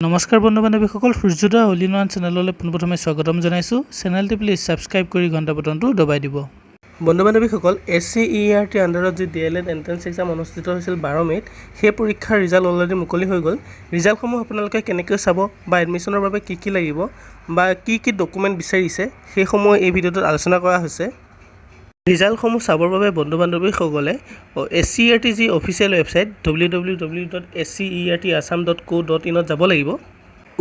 নমস্কাৰ বন্ধু বান্ধৱীসকল, সূৰ্যোদয় all in one চেনেললৈ পোনপ্ৰথমে স্বাগতম জনাইছোঁ। চেনেলটি প্লিজ ছাবস্ক্ৰাইব কৰি ঘণ্টা বটনটো দবাই দিব। বন্ধু বান্ধৱীসকল, SCERT আণ্ডাৰত যি DLED এণ্ট্ৰেন্স এক্সাম অনুষ্ঠিত হৈছিল 12 মে'ত, সেই পৰীক্ষাৰ ৰিজাল্ট অলৰেডি মুকলি হৈ গ'ল। ৰিজাল্টসমূহ আপোনালোকে কেনেকৈ চাব বা এডমিশ্যনৰ বাবে কি লাগিব বা কি ডকুমেণ্ট বিচাৰিছে সেইসমূহ এই ভিডিঅ'টোত আলোচনা কৰা হৈছে। ৰিজাল্টসমূহ চাবৰ বাবে বন্ধু বান্ধৱীসকলে SCERT যি অফিচিয়েল ৱেবছাইট www.scertassam.co.in যাব লাগিব।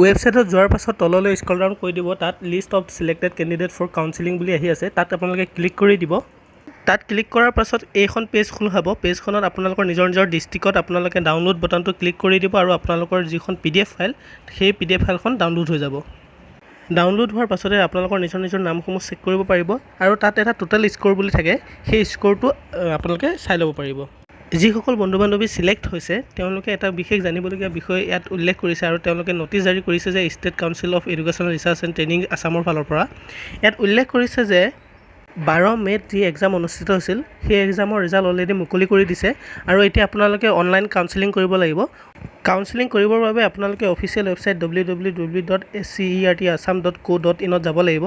ৱেবছাইটত যোৱাৰ পাছত তললৈ স্ক্ৰল ডাউন কৰি দিব, তাত list of selected candidate for counselling বুলি আহি আছে, তাত আপোনালোকে ক্লিক কৰি দিব। তাত ক্লিক কৰাৰ পাছত এইখন পেজ খোল খাব। পেজখনত আপোনালোকৰ নিজৰ ডিষ্ট্ৰিক্টত আপোনালোকে ডাউনলোড বটনটো ক্লিক কৰি দিব আৰু আপোনালোকৰ যিখন PDF ফাইল, সেই PDF ফাইলখন ডাউনলোড হৈ যাব। ডাউনলোড হোৱাৰ পাছতে আপোনালোকৰ নিজৰ নামসমূহ চেক কৰিব পাৰিব আৰু তাত এটা টোটেল স্ক'ৰ বুলি থাকে, সেই স্ক'ৰটো আপোনালোকে চাই ল'ব পাৰিব। যিসকল বন্ধু বান্ধৱী চিলেক্ট হৈছে তেওঁলোকে এটা বিশেষ জানিবলগীয়া বিষয় ইয়াত উল্লেখ কৰিছে আৰু তেওঁলোকে ন'টিছ জাৰি কৰিছে যে state council of educational research and training আছামৰ ফালৰ পৰা ইয়াত উল্লেখ কৰিছে যে 12 মে'ত যি এক্সাম অনুষ্ঠিত হৈছিল সেই এক্সামৰ ৰিজাল্ট অলৰেডি মুকলি কৰি দিছে আৰু এতিয়া আপোনালোকে অনলাইন কাউন্সেলিং কৰিব লাগিব। কাউন্সেলিং কৰিবৰ বাবে আপোনালোকে অফিচিয়েল ৱেবছাইট www.scertassam.co.in যাব লাগিব।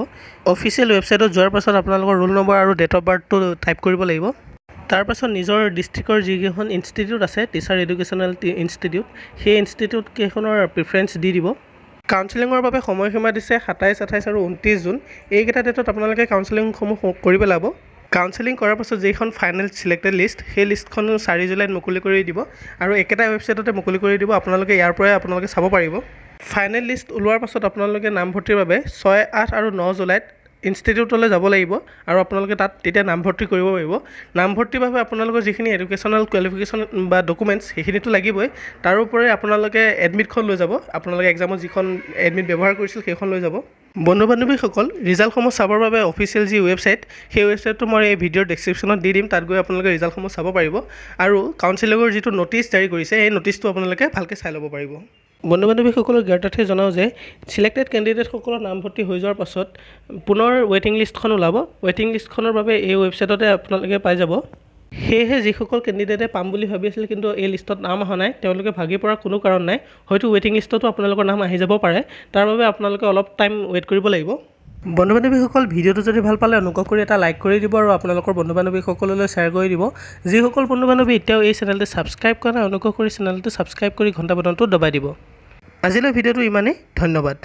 অফিচিয়েল ৱেবছাইটত যোৱাৰ পাছত আপোনালোকৰ ৰোল নম্বৰ আৰু ডেট অফ বাৰ্থটো টাইপ কৰিব লাগিব। তাৰপাছত নিজৰ ডিষ্ট্ৰিক্টৰ যিকেইখন ইনষ্টিটিউট আছে, টিচাৰ এডুকেশ্যনেল ইনষ্টিটিউট, সেই ইনষ্টিটিউটকেইখনৰ প্ৰিফাৰেঞ্চ দি দিব। কাউন্সেলিঙৰ বাবে সময়সীমা দিছে 27, 28 আৰু 29 জুন। এইকেইটা ডেটত আপোনালোকে কাউন্সেলিংসমূহ কৰি পেলাব। কাউন্সেলিং কৰাৰ পাছত যিখন ফাইনেল চিলেক্টেড লিষ্ট, সেই লিষ্টখন 4 জুলাইত মুকলি কৰি দিব আৰু একেটা ৱেবছাইটতে মুকলি কৰি দিব। আপোনালোকে ইয়াৰ পৰাই আপোনালোকে চাব পাৰিব। ফাইনেল লিষ্ট ওলোৱাৰ পাছত আপোনালোকে নামভৰ্তিৰ বাবে 6, 8 আৰু 9 জুলাইত ইনষ্টিটিউটলৈ যাব লাগিব আৰু আপোনালোকে তাত তেতিয়া নামভৰ্তি কৰিব পাৰিব। নামভৰ্তিৰ বাবে আপোনালোকৰ যিখিনি এডুকেশ্যনেল কোৱালিফিকেশ্যন বা ডকুমেণ্টছ সেইখিনিতো লাগিবই। তাৰোপৰি আপোনালোকে এডমিটখন লৈ যাব, আপোনালোকে এক্সামত যিখন এডমিট ব্যৱহাৰ কৰিছিল সেইখন লৈ যাব। বন্ধু বান্ধৱীসকল, ৰিজাল্টসমূহ চাবৰ বাবে অফিচিয়েল যি ৱেবছাইট, সেই ৱেবছাইটটো মই এই ভিডিঅ'ৰ ডেছক্ৰিপশ্যনত দি দিম, তাত গৈ আপোনালোকে ৰিজাল্টসমূহ চাব পাৰিব আৰু কাউন্সেলিঙৰ যিটো ন'টিছ জাৰি কৰিছে সেই ন'টিছটো আপোনালোকে ভালকৈ চাই ল'ব পাৰিব। বন্ধু বান্ধৱীসকলক জ্ঞাতাৰ্থে জনাওঁ যে চিলেক্টেড কেণ্ডিডেটসকলৰ নামভৰ্তি হৈ যোৱাৰ পাছত পুনৰ ৱেইটিং লিষ্টখন ওলাব। ৱেইটিং লিষ্টখনৰ বাবে এই ৱেবছাইটতে আপোনালোকে পাই যাব। সেয়েহে যিসকল কেণ্ডিডেটে পাম বুলি ভাবি আছিল কিন্তু এই লিষ্টত নাম অহা নাই, তেওঁলোকে ভাগি পৰাৰ কোনো কাৰণ নাই। হয়তো ৱেইটিং লিষ্টতো আপোনালোকৰ নাম আহি যাব পাৰে, তাৰ বাবে আপোনালোকে অলপ টাইম ৱেইট কৰিব লাগিব। বন্ধু বান্ধৱীসকল, ভিডিঅ'টো যদি ভাল পালে অনুগ্ৰহ কৰি এটা লাইক কৰি দিব আৰু আপোনালোকৰ বন্ধু বান্ধৱীসকললৈ শ্বেয়াৰ কৰি দিব। যিসকল বন্ধু বান্ধৱী এতিয়াও এই চেনেলটো ছাবস্ক্ৰাইব কৰা নাই, অনুগ্ৰহ কৰি চেনেলটো ছাবস্ক্ৰাইব কৰি ঘণ্টা বটনটো দবাই দিব। আজিলৈ ভিডিঅ'টো ইমানেই, ধন্যবাদ।